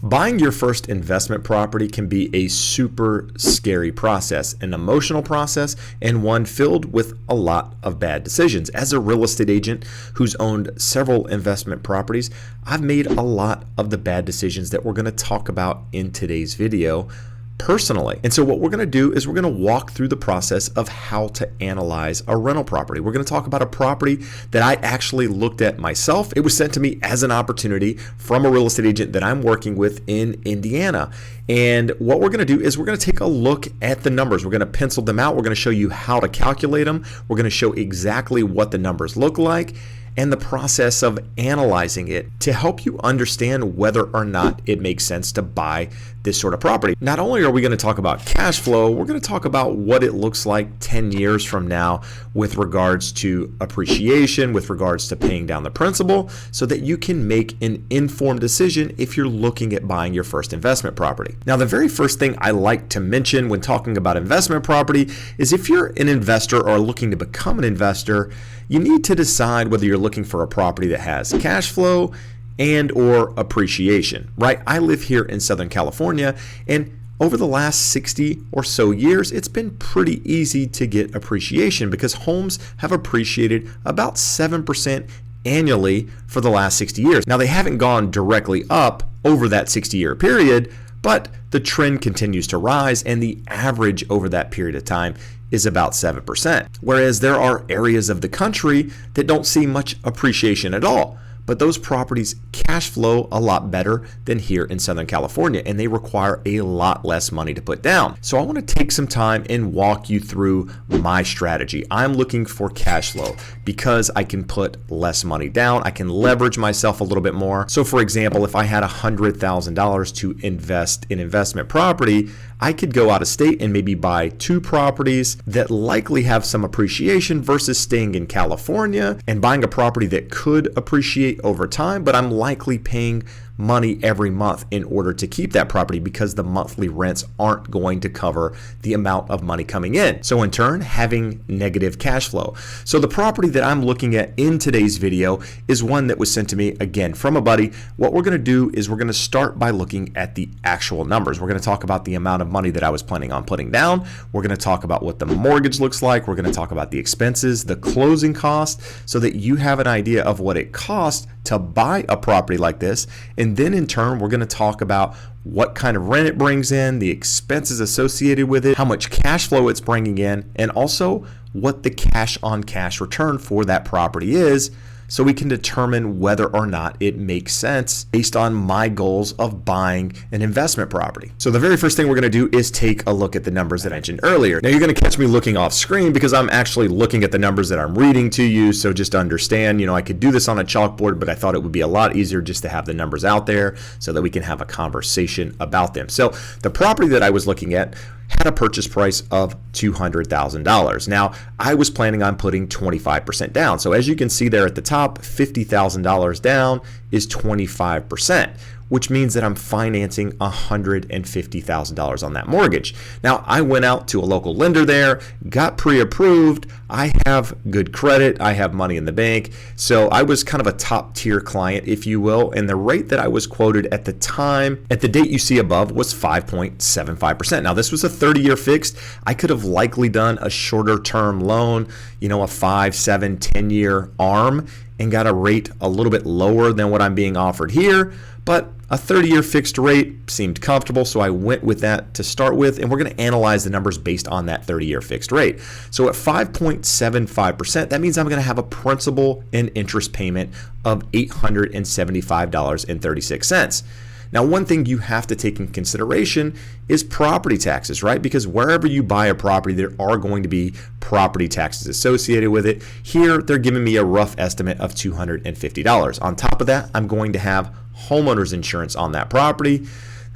Buying your first investment property can be a super scary process, an emotional process, and one filled with a lot of bad decisions. As a real estate agent who's owned several investment properties, I've made a lot of the bad decisions that we're going to talk about in today's video personally. And so what we're going to do is we're going to walk through the process of how to analyze a rental property. We're going to talk about a property that I actually looked at myself. It was sent to me as an opportunity from a real estate agent that I'm working with in Indiana. And what we're going to do is we're going to take a look at the numbers. We're going to pencil them out. We're going to show you how to calculate them. We're going to show exactly what the numbers look like and the process of analyzing it to help you understand whether or not it makes sense to buy this sort of property. Not only are we going to talk about cash flow, we're going to talk about what it looks like 10 years from now with regards to appreciation, with regards to paying down the principal, so that you can make an informed decision if you're looking at buying your first investment property. Now, the very first thing I like to mention when talking about investment property is if you're an investor or looking to become an investor, you need to decide whether you're looking for a property that has cash flow and or appreciation, right? I live here in Southern California, and over the last 60 or so years, it's been pretty easy to get appreciation because homes have appreciated about 7% annually for the last 60 years. Now, they haven't gone directly up over that 60-year period, but the trend continues to rise, and the average over that period of time is about 7%. Whereas there are areas of the country that don't see much appreciation at all, but those properties cash flow a lot better than here in Southern California, and they require a lot less money to put down. So I want to take some time and walk you through my strategy. I'm looking for cash flow because I can put less money down. I can leverage myself a little bit more. So for example, if I had $100,000 to invest in investment property, I could go out of state and maybe buy 2 properties that likely have some appreciation versus staying in California and buying a property that could appreciate over time, but I'm likely paying money every month in order to keep that property because the monthly rents aren't going to cover the amount of money coming in. So in turn, having negative cash flow. So the property that I'm looking at in today's video is one that was sent to me again from a buddy. What we're going to do is we're going to start by looking at the actual numbers. We're going to talk about the amount of money that I was planning on putting down. We're going to talk about what the mortgage looks like. We're going to talk about the expenses, the closing costs, so that you have an idea of what it costs to buy a property like this. And then in turn, we're going to talk about what kind of rent it brings in, the expenses associated with it, how much cash flow it's bringing in, and also what the cash on cash return for that property is, so we can determine whether or not it makes sense based on my goals of buying an investment property. So the very first thing we're going to do is take a look at the numbers that I mentioned earlier. Now you're going to catch me looking off screen because I'm actually looking at the numbers that I'm reading to you. So just understand, I could do this on a chalkboard, but I thought it would be a lot easier just to have the numbers out there so that we can have a conversation about them. So the property that I was looking at had a purchase price of $200,000. Now, I was planning on putting 25% down. So as you can see there at the top, $50,000 down is 25%, which means that I'm financing $150,000 on that mortgage. Now, I went out to a local lender there, got pre-approved. I have good credit. I have money in the bank. So I was kind of a top tier client, if you will. And the rate that I was quoted at the time, at the date you see above, was 5.75%. Now, this was a 30-year fixed. I could have likely done a shorter term loan, a 5, 7, 10-year ARM, and got a rate a little bit lower than what I'm being offered here. But a 30-year fixed rate seemed comfortable, so I went with that to start with, and we're going to analyze the numbers based on that 30-year fixed rate. So at 5.75%, that means I'm going to have a principal and interest payment of $875.36. Now, one thing you have to take in consideration is property taxes, right? Because wherever you buy a property, there are going to be property taxes associated with it. Here, they're giving me a rough estimate of $250. On top of that, I'm going to have homeowner's insurance on that property.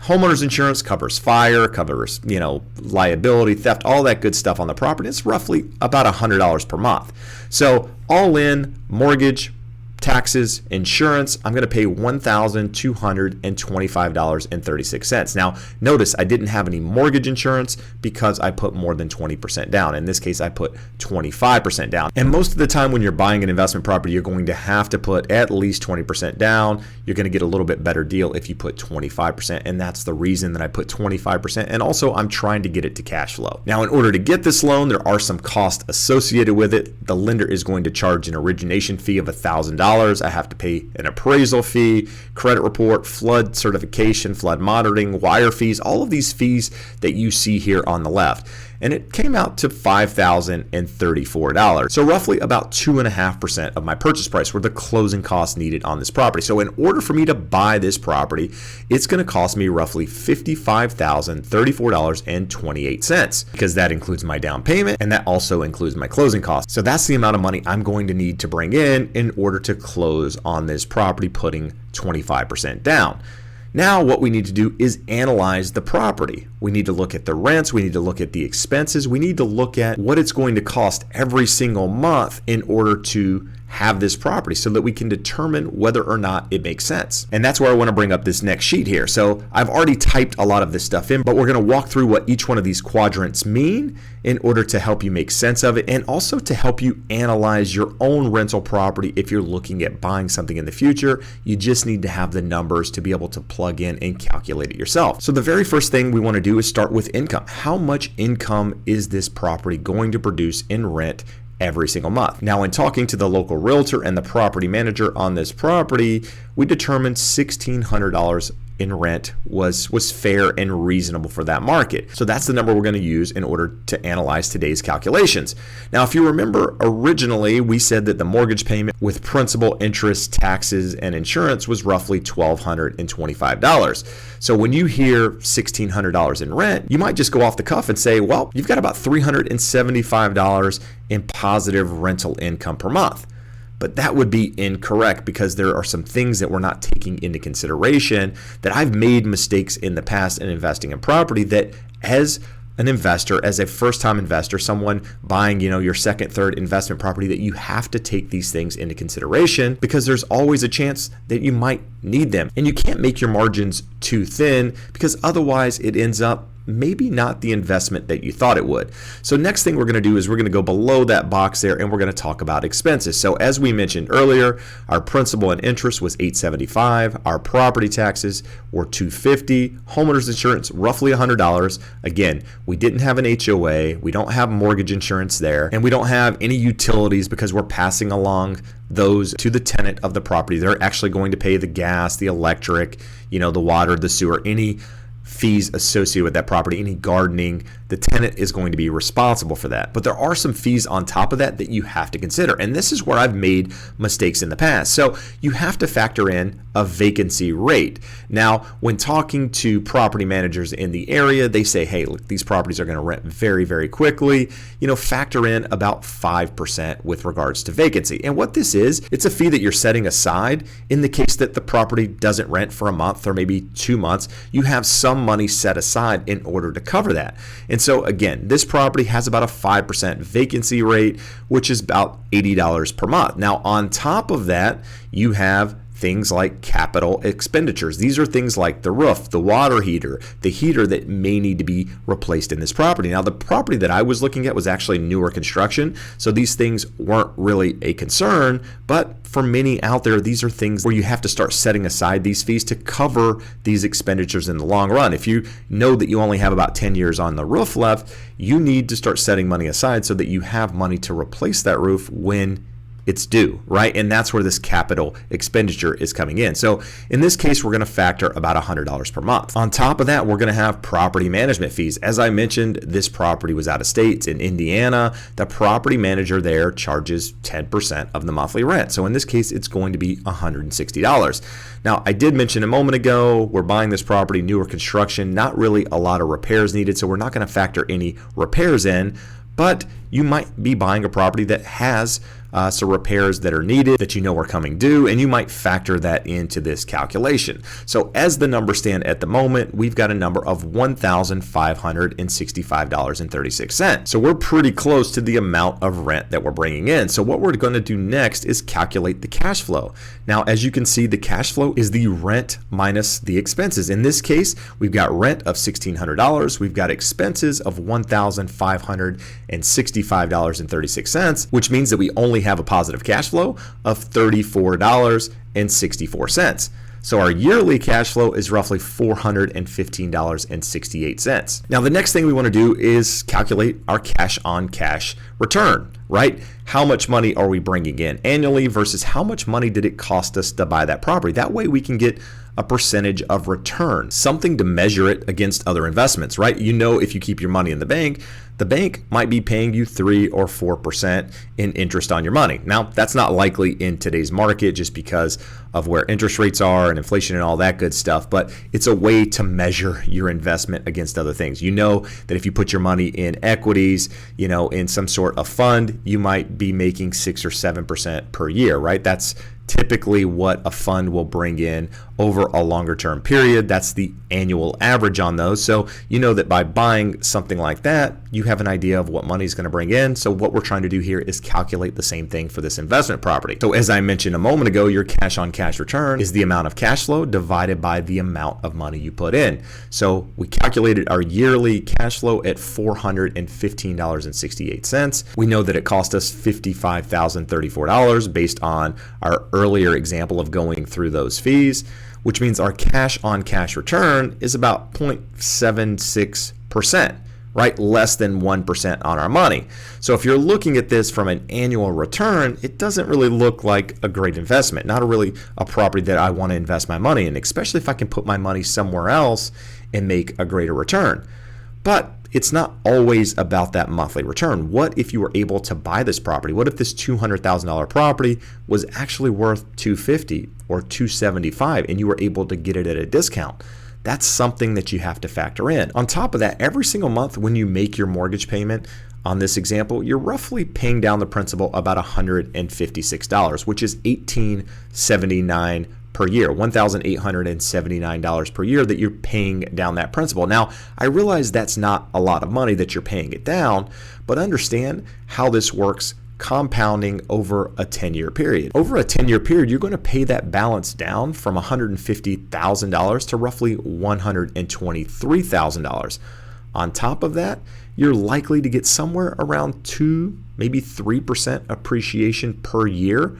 Homeowner's insurance covers fire, covers, liability, theft, all that good stuff on the property. It's roughly about $100 per month. So all in, mortgage, taxes, insurance, I'm going to pay $1,225.36. Now, notice I didn't have any mortgage insurance because I put more than 20% down. In this case, I put 25% down. And most of the time when you're buying an investment property, you're going to have to put at least 20% down. You're going to get a little bit better deal if you put 25%. And that's the reason that I put 25%. And also, I'm trying to get it to cash flow. Now, in order to get this loan, there are some costs associated with it. The lender is going to charge an origination fee of $1,000. I have to pay an appraisal fee, credit report, flood certification, flood monitoring, wire fees, all of these fees that you see here on the left. And it came out to $5,034. So roughly about 2.5% of my purchase price were the closing costs needed on this property. So in order for me to buy this property, it's going to cost me roughly $55,034.28 because that includes my down payment and that also includes my closing costs. So that's the amount of money I'm going to need to bring in order to close on this property, putting 25% down. Now what we need to do is analyze the property. We need to look at the rents, we need to look at the expenses, we need to look at what it's going to cost every single month in order to have this property so that we can determine whether or not it makes sense. And that's where I want to bring up this next sheet here. So I've already typed a lot of this stuff in, but we're going to walk through what each one of these quadrants mean in order to help you make sense of it and also to help you analyze your own rental property. If you're looking at buying something in the future, you just need to have the numbers to be able to plug in and calculate it yourself. So the very first thing we want to do is start with income. How much income is this property going to produce in rent every single month? Now, in talking to the local realtor and the property manager on this property, we determined $1,600 in rent was fair and reasonable for that market. So that's the number we're going to use in order to analyze today's calculations. Now, if you remember, originally we said that the mortgage payment with principal, interest, taxes, and insurance was roughly $1,225. So when you hear $1,600 in rent, you might just go off the cuff and say, well, you've got about $375 in positive rental income per month. But that would be incorrect because there are some things that we're not taking into consideration that I've made mistakes in the past in investing in property that as an investor, as a first-time investor, someone buying, your second, third investment property, that you have to take these things into consideration because there's always a chance that you might need them. And you can't make your margins too thin because otherwise it ends up maybe not the investment that you thought it would. So next thing we're going to do is we're going to go below that box there and we're going to talk about expenses. So as we mentioned earlier, our principal and interest was $875. Our property taxes were $250. Homeowners insurance, roughly $100. Again, we didn't have an HOA. We don't have mortgage insurance there. And we don't have any utilities because we're passing along those to the tenant of the property. They're actually going to pay the gas, the electric, the water, the sewer, any fees associated with that property, any gardening, the tenant is going to be responsible for that. But there are some fees on top of that that you have to consider. And this is where I've made mistakes in the past. So you have to factor in a vacancy rate. Now, when talking to property managers in the area, they say, hey, look, these properties are going to rent very, very quickly. Factor in about 5% with regards to vacancy. And what this is, it's a fee that you're setting aside in the case that the property doesn't rent for a month or maybe 2 months. You have some money set aside in order to cover that. And so again, this property has about a 5% vacancy rate, which is about $80 per month. Now, on top of that, you have things like capital expenditures. These are things like the roof, the water heater, the heater that may need to be replaced in this property. Now, the property that I was looking at was actually newer construction, so these things weren't really a concern, but for many out there, these are things where you have to start setting aside these fees to cover these expenditures in the long run. If you know that you only have about 10 years on the roof left, you need to start setting money aside so that you have money to replace that roof when it's due, right? And that's where this capital expenditure is coming in. So in this case, we're going to factor about $100 per month. On top of that, we're going to have property management fees. As I mentioned, this property was out of state. It's in Indiana. The property manager there charges 10% of the monthly rent. So in this case, it's going to be $160. Now, I did mention a moment ago, we're buying this property, newer construction, not really a lot of repairs needed. So we're not going to factor any repairs in. But you might be buying a property that has some repairs that are needed that you know are coming due, and you might factor that into this calculation. So as the numbers stand at the moment, we've got a number of $1,565.36. So we're pretty close to the amount of rent that we're bringing in. So what we're going to do next is calculate the cash flow. Now, as you can see, the cash flow is the rent minus the expenses. In this case, we've got rent of $1,600. We've got expenses of $1,565.36, which means that we only have a positive cash flow of $34.64. So our yearly cash flow is roughly $415.68. Now, the next thing we want to do is calculate our cash on cash return, right? How much money are we bringing in annually versus how much money did it cost us to buy that property? That way we can get a percentage of return, something to measure it against other investments, right? You know, if you keep your money in the bank might be paying you 3 or 4% in interest on your money. Now, that's not likely in today's market just because of where interest rates are and inflation and all that good stuff, but it's a way to measure your investment against other things. You know that if you put your money in equities, you know, in some sort of fund, you might be making 6 or 7% per year, right? That's typically what a fund will bring in over a longer term period. That's the annual average on those. So you know that by buying something like that, you have an idea of what money is going to bring in. So what we're trying to do here is calculate the same thing for this investment property. So as I mentioned a moment ago, your cash on cash return is the amount of cash flow divided by the amount of money you put in. So we calculated our yearly cash flow at $415.68. We know that it cost us $55,034 based on our earlier example of going through those fees, which means our cash on cash return is about 0.76%, right? Less than 1% on our money. So if you're looking at this from an annual return, it doesn't really look like a great investment, not really a property that I want to invest my money in, especially if I can put my money somewhere else and make a greater return. But it's not always about that monthly return. What if you were able to buy this property? What if this $200,000 property was actually worth $250,000 or $275,000 and you were able to get it at a discount? That's something that you have to factor in. On top of that, every single month when you make your mortgage payment, on this example, you're roughly paying down the principal about $156, which is $1,879 per year, $1,879 per year that you're paying down that principal. Now, I realize that's not a lot of money that you're paying it down, but understand how this works compounding over a 10-year period. Over a 10-year period, you're going to pay that balance down from $150,000 to roughly $123,000. On top of that, you're likely to get somewhere around 2, maybe 3% appreciation per year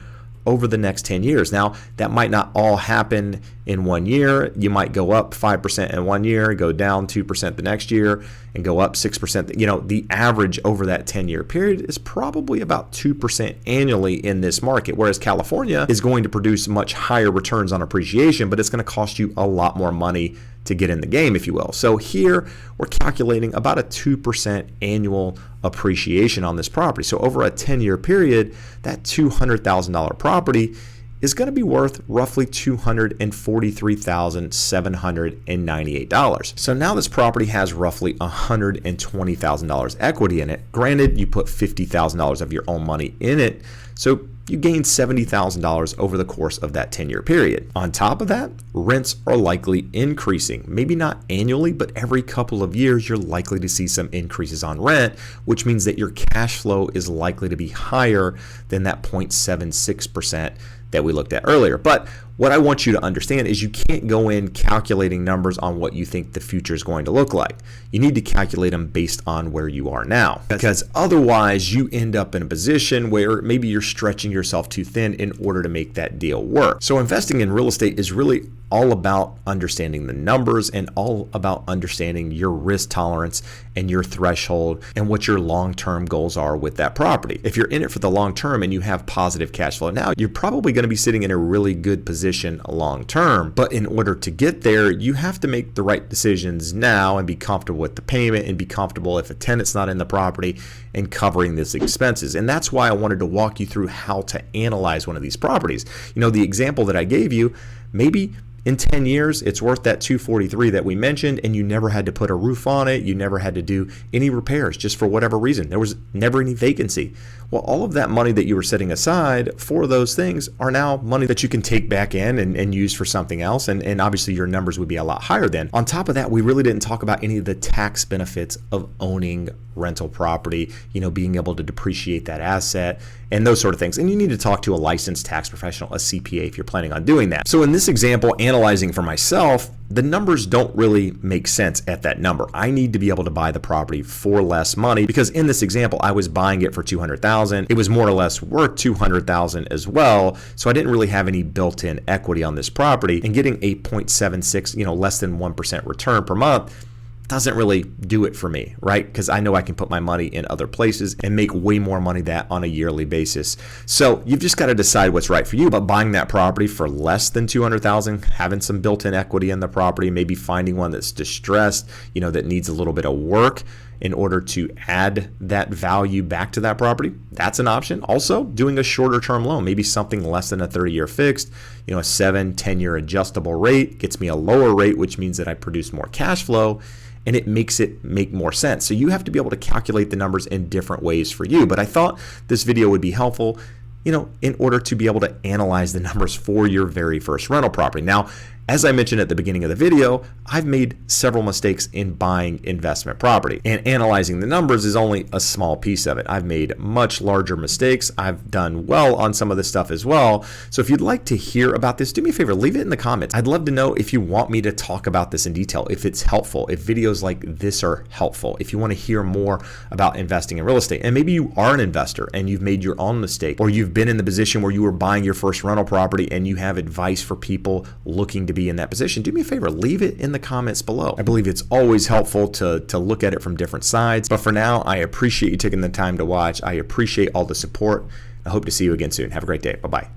over the next 10 years. Now, that might not all happen in 1 year. You might go up 5% in 1 year, go down 2% the next year, and go up 6%. You know, the average over that 10-year period is probably about 2% annually in this market, whereas California is going to produce much higher returns on appreciation, but it's going to cost you a lot more money to get in the game, if you will. So here we're calculating about a 2% annual appreciation on this property. So over a 10-year period, that $200,000 property is going to be worth roughly $243,798. So now this property has roughly $120,000 equity in it. Granted, you put $50,000 of your own money in it, so you gain $70,000 over the course of that 10-year period. On top of that, rents are likely increasing. Maybe not annually, but every couple of years, you're likely to see some increases on rent, which means that your cash flow is likely to be higher than that 0.76% that we looked at earlier. But what I want you to understand is you can't go in calculating numbers on what you think the future is going to look like. You need to calculate them based on where you are now, because otherwise you end up in a position where maybe you're stretching yourself too thin in order to make that deal work. So investing in real estate is really all about understanding the numbers and all about understanding your risk tolerance and your threshold and what your long-term goals are with that property. If you're in it for the long term and you have positive cash flow now, you're probably going to be sitting in a really good position long term. But in order to get there, you have to make the right decisions now and be comfortable with the payment and be comfortable if a tenant's not in the property and covering these expenses. And that's why I wanted to walk you through how to analyze one of these properties. You know, the example that I gave you, maybe In 10 years, it's worth that 243 that we mentioned, and you never had to put a roof on it. You never had to do any repairs just for whatever reason. There was never any vacancy. Well, all of that money that you were setting aside for those things are now money that you can take back in and use for something else. And obviously your numbers would be a lot higher then. On top of that, we really didn't talk about any of the tax benefits of owning rental property, being able to depreciate that asset and those sort of things. And you need to talk to a licensed tax professional, a CPA, if you're planning on doing that. So in this example, analyzing for myself, the numbers don't really make sense at that number. I need to be able to buy the property for less money because in this example, I was buying it for $200,000. It was more or less worth $200,000 as well. So I didn't really have any built-in equity on this property, and getting a 0.76, less than 1% return per month doesn't really do it for me, right? Because I know I can put my money in other places and make way more money that on a yearly basis. So you've just got to decide what's right for you. But buying that property for less than $200,000, having some built-in equity in the property, maybe finding one that's distressed, that needs a little bit of work in order to add that value back to that property, that's an option. Also, doing a shorter term loan, maybe something less than a 30-year fixed, a 7-10-year adjustable rate gets me a lower rate, which means that I produce more cash flow, and it makes it make more sense. So you have to be able to calculate the numbers in different ways for you. But I thought this video would be helpful, in order to be able to analyze the numbers for your very first rental property. Now, as I mentioned at the beginning of the video, I've made several mistakes in buying investment property, and analyzing the numbers is only a small piece of it. I've made much larger mistakes. I've done well on some of this stuff as well. So if you'd like to hear about this, do me a favor, leave it in the comments. I'd love to know if you want me to talk about this in detail, if it's helpful, if videos like this are helpful, if you want to hear more about investing in real estate. And maybe you are an investor and you've made your own mistake, or you've been in the position where you were buying your first rental property and you have advice for people looking to be in that position. Do me a favor, leave it in the comments below. I believe it's always helpful to look at it from different sides. But for now, I appreciate you taking the time to watch. I appreciate all the support. I hope to see you again soon. Have a great day. Bye-bye.